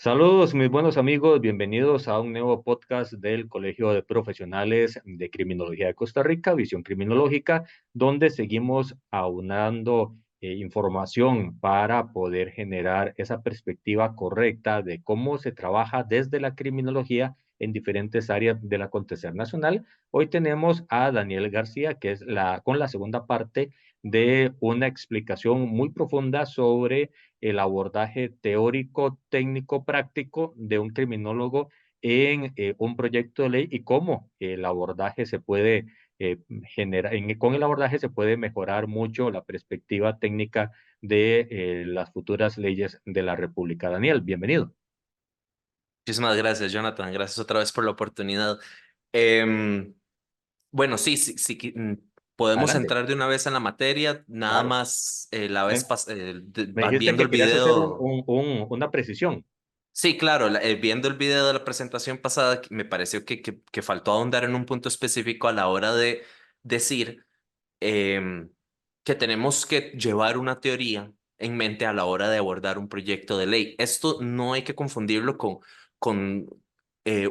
Saludos, mis buenos amigos, bienvenidos a un nuevo podcast del Colegio de Profesionales de Criminología de Costa Rica, Visión Criminológica, donde seguimos aunando información para poder generar esa perspectiva correcta de cómo se trabaja desde la criminología en diferentes áreas del acontecer nacional. Hoy tenemos a Daniel García, que es con la segunda parte de una explicación muy profunda sobre el abordaje teórico, técnico, práctico de un criminólogo en un proyecto de ley y cómo el abordaje se puede generar, con el abordaje se puede mejorar mucho la perspectiva técnica de las futuras leyes de la República. Daniel, bienvenido. Muchísimas gracias, Jonathan. Gracias otra vez por la oportunidad. Em, bueno, sí, sí, sí, podemos Adelante. entrar de una vez en la materia. Nada Claro. más la vez Me, pasada, me dijiste viendo que el querías hacer video. una precisión. Sí, claro, viendo el video de la presentación pasada, me pareció que faltó ahondar en un punto específico a la hora de decir em, que tenemos que llevar una teoría en mente a la hora de abordar un proyecto de ley. Esto no hay que confundirlo con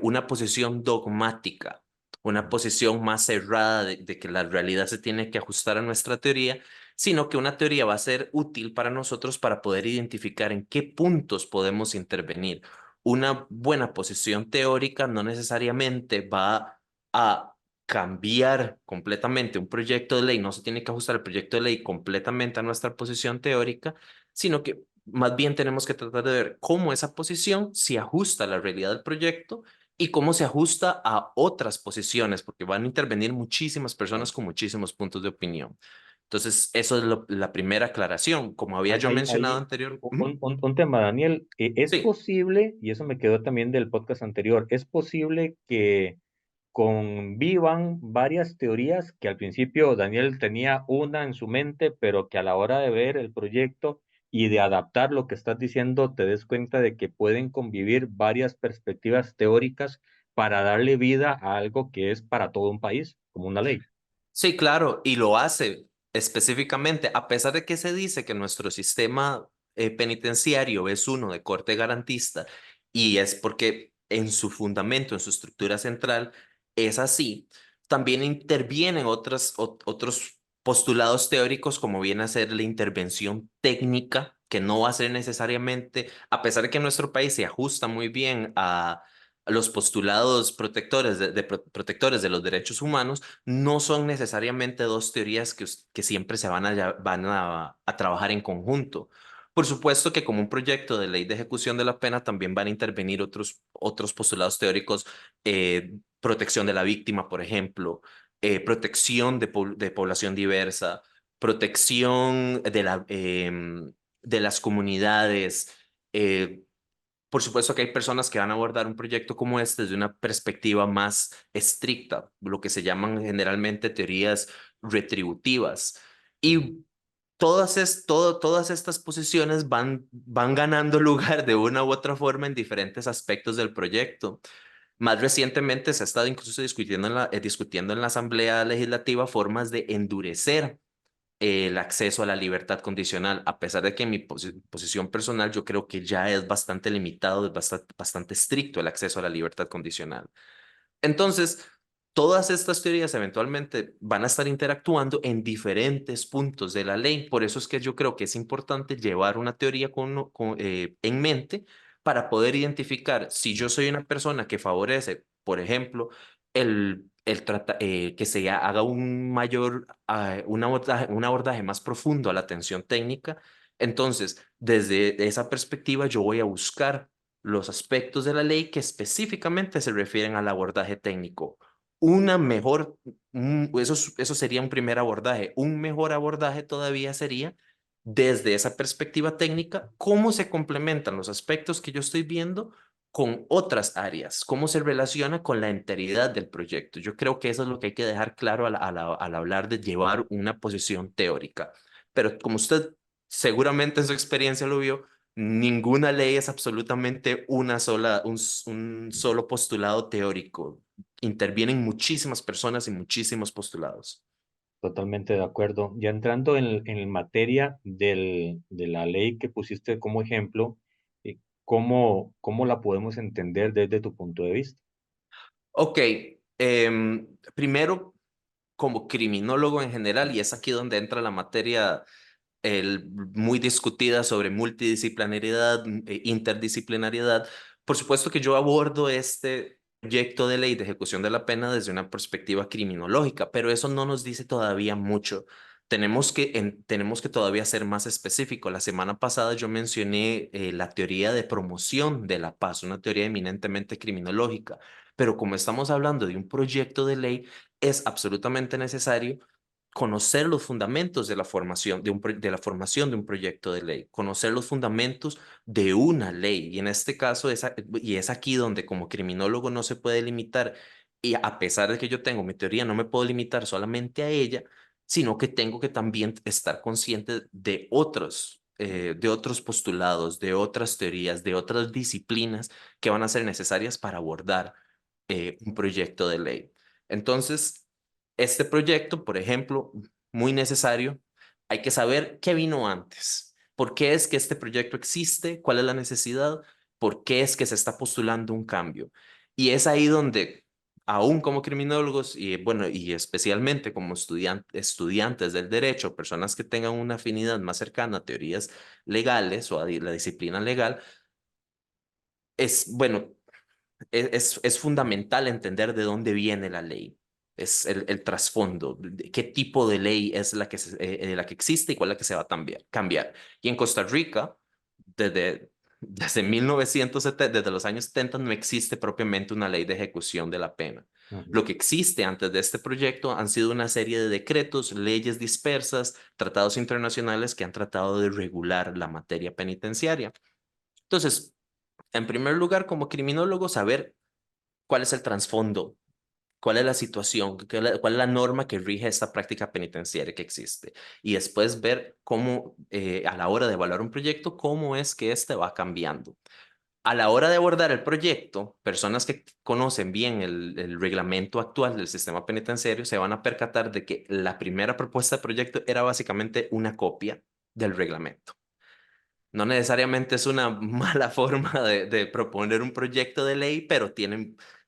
una posición dogmática, una posición más cerrada de que la realidad se tiene que ajustar a nuestra teoría, sino que una teoría va a ser útil para nosotros para poder identificar en qué puntos podemos intervenir. Una buena posición teórica no necesariamente va a cambiar completamente un proyecto de ley, no se tiene que ajustar el proyecto de ley completamente a nuestra posición teórica, sino que más bien tenemos que tratar de ver cómo esa posición se ajusta a la realidad del proyecto y cómo se ajusta a otras posiciones, porque van a intervenir muchísimas personas con muchísimos puntos de opinión. Entonces, eso es la primera aclaración. Como había yo mencionado Hay anterior. Ujú. un tema, Daniel. ¿Es Sí. posible, y eso me quedó también del podcast anterior, es posible que convivan varias teorías que al principio Daniel tenía una en su mente, pero que a la hora de ver el proyecto y de adaptar lo que estás diciendo, te des cuenta de que pueden convivir varias perspectivas teóricas para darle vida a algo que es para todo un país, como una ley? Sí, claro, y lo hace específicamente, a pesar de que se dice que nuestro sistema penitenciario es uno de corte garantista, y es porque en su fundamento, en su estructura central, es así, también intervienen otros postulados teóricos, como viene a ser la intervención técnica, que no va a ser necesariamente, a pesar de que nuestro país se ajusta muy bien a los postulados protectores protectores de los derechos humanos, no son necesariamente dos teorías que siempre se van a trabajar en conjunto. Por supuesto que como un proyecto de ley de ejecución de la pena también van a intervenir otros postulados teóricos, protección de la víctima, por ejemplo, protección de población diversa, protección de las comunidades. Por supuesto que hay personas que van a abordar un proyecto como este desde una perspectiva más estricta, lo que se llaman generalmente teorías retributivas. Y todas estas posiciones van ganando lugar de una u otra forma en diferentes aspectos del proyecto. Más recientemente se ha estado incluso discutiendo en la Asamblea Legislativa formas de endurecer el acceso a la libertad condicional, a pesar de que en mi posición personal yo creo que ya es bastante limitado, es bastante estricto el acceso a la libertad condicional. Entonces, todas estas teorías eventualmente van a estar interactuando en diferentes puntos de la ley. Por eso es que yo creo que es importante llevar una teoría en mente para poder identificar si yo soy una persona que favorece, por ejemplo, que se haga un abordaje más profundo a la atención técnica. Entonces, desde esa perspectiva, yo voy a buscar los aspectos de la ley que específicamente se refieren al abordaje técnico. Una mejor, eso sería un primer abordaje. Un mejor abordaje todavía sería, desde esa perspectiva técnica, cómo se complementan los aspectos que yo estoy viendo con otras áreas, cómo se relaciona con la enteridad del proyecto. Yo creo que eso es lo que hay que dejar claro al hablar de llevar una posición teórica. Pero como usted seguramente en su experiencia lo vio, ninguna ley es absolutamente un solo postulado teórico. Intervienen muchísimas personas y muchísimos postulados. Totalmente de acuerdo. Ya entrando en materia de la ley que pusiste como ejemplo, ¿cómo la podemos entender desde tu punto de vista? Ok, primero como criminólogo en general, y es aquí donde entra la materia muy discutida sobre multidisciplinariedad, interdisciplinariedad. Por supuesto que yo abordo este proyecto de ley de ejecución de la pena desde una perspectiva criminológica, pero eso no nos dice todavía mucho. Tenemos que todavía ser más específico. La semana pasada yo mencioné la teoría de promoción de la paz, una teoría eminentemente criminológica, pero como estamos hablando de un proyecto de ley, es absolutamente necesario conocer los fundamentos de la formación de la formación de un proyecto de ley, conocer los fundamentos de una ley. Y en este caso, y es aquí donde como criminólogo no se puede limitar, y a pesar de que yo tengo mi teoría, no me puedo limitar solamente a ella, sino que tengo que también estar consciente de otros postulados, de otras teorías, de otras disciplinas que van a ser necesarias para abordar un proyecto de ley. Entonces, este proyecto, por ejemplo, muy necesario, hay que saber qué vino antes, por qué es que este proyecto existe, cuál es la necesidad, por qué es que se está postulando un cambio. Y es ahí donde, aún como criminólogos y bueno, y especialmente como estudiantes del derecho, personas que tengan una afinidad más cercana a teorías legales o a la disciplina legal, es bueno, es fundamental entender de dónde viene la ley. Es el trasfondo, qué tipo de ley es la que existe y cuál es la que se va a cambiar. Y en Costa Rica, desde 1970, desde los años 70, no existe propiamente una ley de ejecución de la pena. Ujú. Lo que existe antes de este proyecto han sido una serie de decretos, leyes dispersas, tratados internacionales que han tratado de regular la materia penitenciaria. Entonces, en primer lugar, como criminólogo, saber cuál es el trasfondo, cuál es la situación, cuál es la norma que rige esta práctica penitenciaria que existe. Y después ver cómo, a la hora de evaluar un proyecto, cómo es que este va cambiando. A la hora de abordar el proyecto, personas que conocen bien el reglamento actual del sistema penitenciario se van a percatar de que la primera propuesta de proyecto era básicamente una copia del reglamento. No necesariamente es una mala forma de proponer un proyecto de ley, pero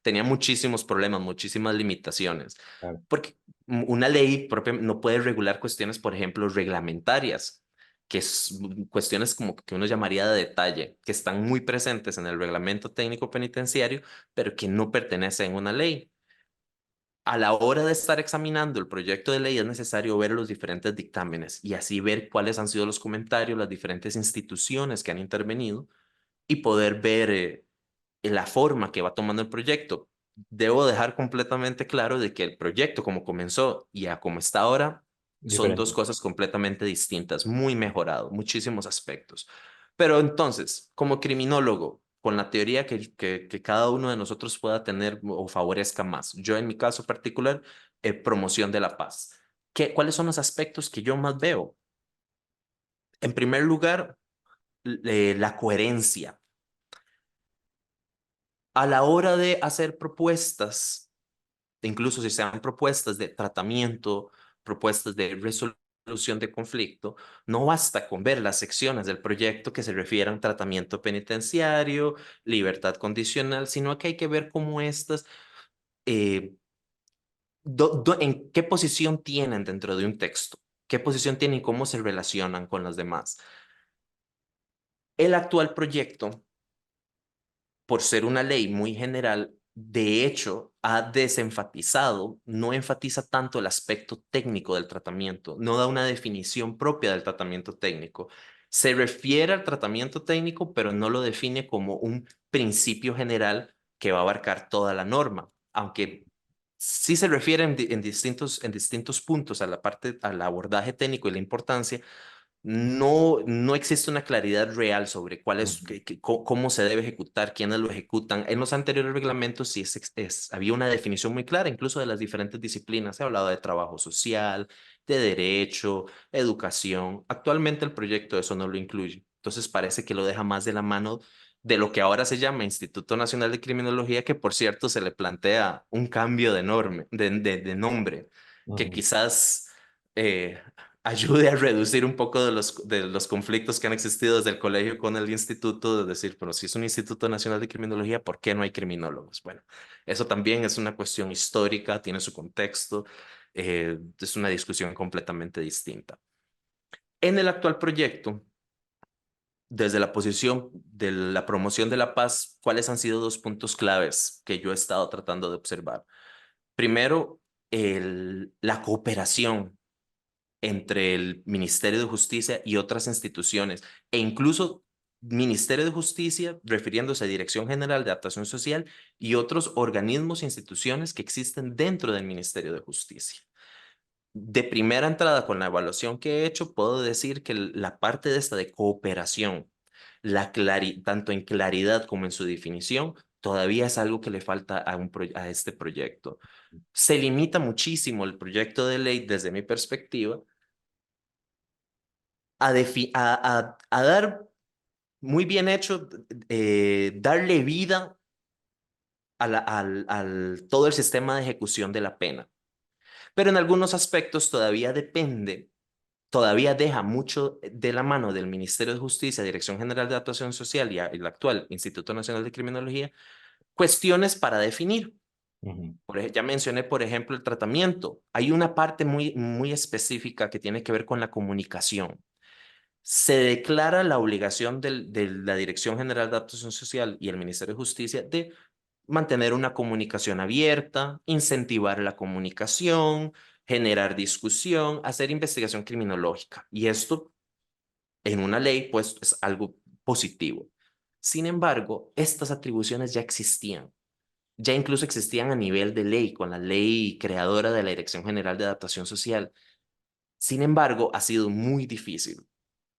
tenía muchísimos problemas, muchísimas limitaciones. Claro. Porque una ley propia no puede regular cuestiones, por ejemplo, reglamentarias, que es cuestiones como que uno llamaría de detalle, que están muy presentes en el reglamento técnico penitenciario, pero que no pertenecen a una ley. A la hora de estar examinando el proyecto de ley es necesario ver los diferentes dictámenes y así ver cuáles han sido los comentarios, las diferentes instituciones que han intervenido y poder ver la forma que va tomando el proyecto. Debo dejar completamente claro de que el proyecto como comenzó y a como está ahora son dos Diferente. cosas completamente distintas, muy mejorado, muchísimos aspectos. Pero entonces, como criminólogo, con la teoría que cada uno de nosotros pueda tener o favorezca más, yo en mi caso particular, promoción de la paz. ¿Cuáles son los aspectos que yo más veo? En primer lugar, la coherencia. A la hora de hacer propuestas, incluso si sean propuestas de tratamiento, propuestas de resolución de conflicto, no basta con ver las secciones del proyecto que se refieran a tratamiento penitenciario, libertad condicional, sino que hay que ver cómo estas, eh, en qué posición tienen dentro de un texto, qué posición tienen y cómo se relacionan con las demás. El actual proyecto por ser una ley muy general, de hecho, ha desenfatizado, no enfatiza tanto el aspecto técnico del tratamiento, no da una definición propia del tratamiento técnico. Se refiere al tratamiento técnico, pero no lo define como un principio general que va a abarcar toda la norma, aunque sí se refiere en distintos puntos a la parte, al abordaje técnico y la importancia. No existe una claridad real sobre cuál es, Ujú. cómo se debe ejecutar, quiénes lo ejecutan. En los anteriores reglamentos sí había una definición muy clara, incluso de las diferentes disciplinas. Se ha hablado de trabajo social, de derecho, educación. Actualmente el proyecto eso no lo incluye. Entonces parece que lo deja más de la mano de lo que ahora se llama Instituto Nacional de Criminología, que por cierto se le plantea un cambio de nombre, que Ujú. quizás... eh, ayude a reducir un poco de los conflictos que han existido desde el colegio con el instituto, de decir, pero si es un Instituto Nacional de Criminología, ¿por qué no hay criminólogos? Bueno, eso también es una cuestión histórica, tiene su contexto, es una discusión completamente distinta. En el actual proyecto, desde la posición de la promoción de la paz, ¿cuáles han sido dos puntos claves que yo he estado tratando de observar? Primero, la cooperación entre el Ministerio de Justicia y otras instituciones, e incluso Ministerio de Justicia, refiriéndose a Dirección General de Adaptación Social y otros organismos e instituciones que existen dentro del Ministerio de Justicia. De primera entrada, con la evaluación que he hecho, puedo decir que la parte de esta de cooperación, tanto en claridad como en su definición, todavía es algo que le falta a este proyecto. Se limita muchísimo el proyecto de ley desde mi perspectiva a dar muy bien hecho, darle vida todo el sistema de ejecución de la pena. Pero en algunos aspectos todavía deja mucho de la mano del Ministerio de Justicia, Dirección General de Actuación Social y el actual Instituto Nacional de Criminología, cuestiones para definir. Ujú, Ya mencioné, por ejemplo, el tratamiento. Hay una parte muy específica que tiene que ver con la comunicación. Se declara la obligación de la Dirección General de Actuación Social y el Ministerio de Justicia de mantener una comunicación abierta, incentivar la comunicación, generar discusión, hacer investigación criminológica. Y esto en una ley, pues, es algo positivo. Sin embargo, estas atribuciones ya existían. Ya incluso existían a nivel de ley, con la ley creadora de la Dirección General de Adaptación Social. Sin embargo, ha sido muy difícil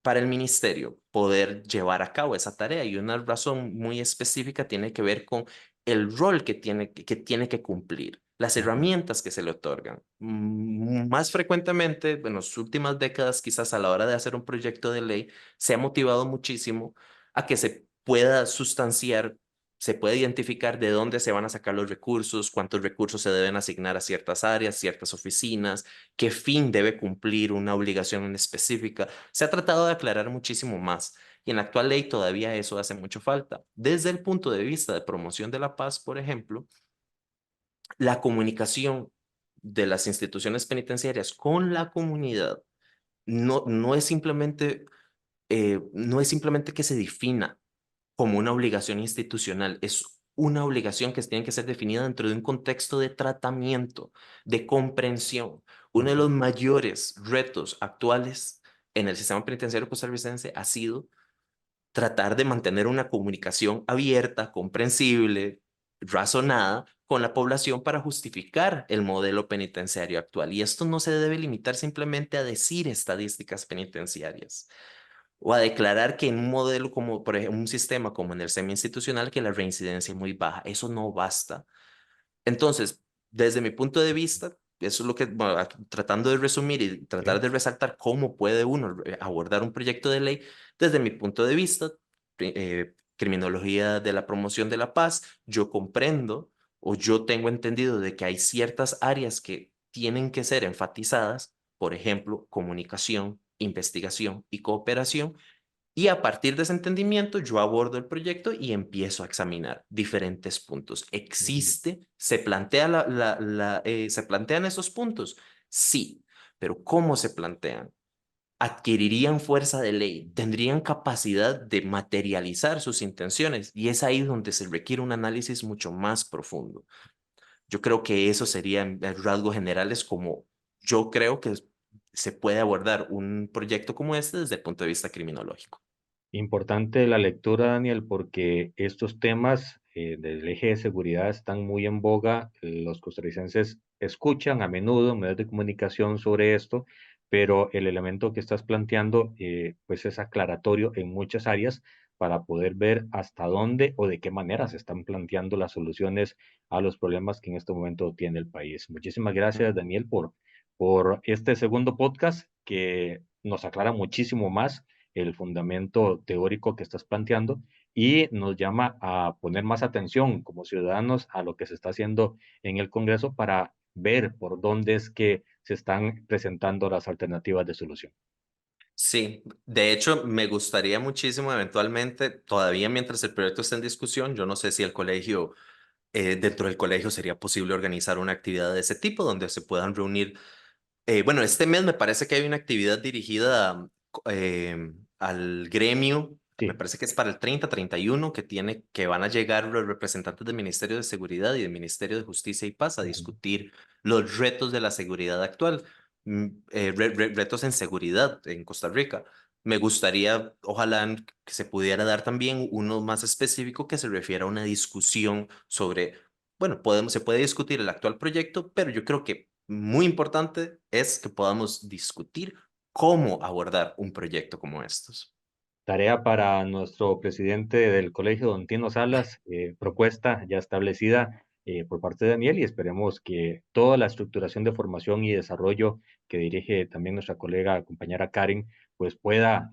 para el ministerio poder llevar a cabo esa tarea y una razón muy específica tiene que ver con el rol que tiene que cumplir, las ujú, herramientas que se le otorgan. Más frecuentemente, en las últimas décadas, quizás a la hora de hacer un proyecto de ley, se ha motivado muchísimo a que se pueda sustanciar, se pueda identificar de dónde se van a sacar los recursos, cuántos recursos se deben asignar a ciertas áreas, ciertas oficinas, qué fin debe cumplir una obligación en específica. Se ha tratado de aclarar muchísimo más y en la actual ley todavía eso hace mucho falta. Desde el punto de vista de promoción de la paz, por ejemplo, la comunicación de las instituciones penitenciarias con la comunidad no es simplemente que se defina como una obligación institucional, es una obligación que tiene que ser definida dentro de un contexto de tratamiento, de comprensión. Uno de ujú, los mayores retos actuales en el sistema penitenciario costarricense ha sido tratar de mantener una comunicación abierta, comprensible, razonada con la población para justificar el modelo penitenciario actual. Y esto no se debe limitar simplemente a decir estadísticas penitenciarias o a declarar que en un modelo como, por ejemplo, un sistema como en el semi-institucional, que la reincidencia es muy baja. Eso no basta. Entonces, desde mi punto de vista, eso es lo que, bueno, tratando de resumir y tratar sí, de resaltar cómo puede uno abordar un proyecto de ley, desde mi punto de vista, criminología de la promoción de la paz, yo comprendo o yo tengo entendido de que hay ciertas áreas que tienen que ser enfatizadas, por ejemplo, comunicación, investigación y cooperación, y a partir de ese entendimiento, yo abordo el proyecto y empiezo a examinar diferentes puntos. ujú. ¿Se plantean esos puntos? Sí, pero ¿cómo se plantean? ¿Adquirirían fuerza de ley? ¿Tendrían capacidad de materializar sus intenciones? Y es ahí donde se requiere un análisis mucho más profundo. Yo creo que eso sería en rasgos generales como yo creo que se puede abordar un proyecto como este desde el punto de vista criminológico. Importante la lectura, Daniel, porque estos temas del eje de seguridad están muy en boga. Los costarricenses escuchan a menudo medios de comunicación sobre esto, pero el elemento que estás planteando pues es aclaratorio en muchas áreas para poder ver hasta dónde o de qué manera se están planteando las soluciones a los problemas que en este momento tiene el país. Muchísimas gracias, Daniel, por este segundo podcast que nos aclara muchísimo más el fundamento teórico que estás planteando y nos llama a poner más atención como ciudadanos a lo que se está haciendo en el Congreso para ver por dónde es que se están presentando las alternativas de solución. Sí, de hecho, me gustaría muchísimo eventualmente, todavía mientras el proyecto está en discusión, yo no sé si el colegio, dentro del colegio sería posible organizar una actividad de ese tipo donde se puedan reunir. Bueno, este mes me parece que hay una actividad dirigida al gremio. Me Sí. parece que es para el 30-31 que van a llegar los representantes del Ministerio de Seguridad y del Ministerio de Justicia y Paz a Ujú. discutir los retos de la seguridad actual, retos en seguridad en Costa Rica. Me gustaría, ojalá, que se pudiera dar también uno más específico que se refiera a una discusión sobre, bueno, se puede discutir el actual proyecto, pero yo creo que muy importante es que podamos discutir cómo abordar un proyecto como estos. Tarea para nuestro presidente del colegio, don Tino Salas, propuesta ya establecida por parte de Daniel y esperemos que toda la estructuración de formación y desarrollo que dirige también nuestra colega, compañera Karen, pues pueda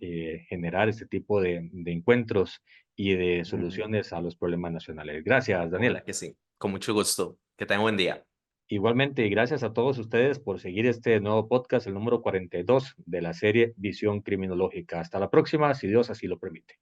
generar este tipo de encuentros y de Ujú. soluciones a los problemas nacionales. Gracias, Daniel. Ojalá que sí. Con mucho gusto. Que tengan buen día. Igualmente, y gracias a todos ustedes por seguir este nuevo podcast, el número 42 de la serie Visión Criminológica. Hasta la próxima, si Dios así lo permite.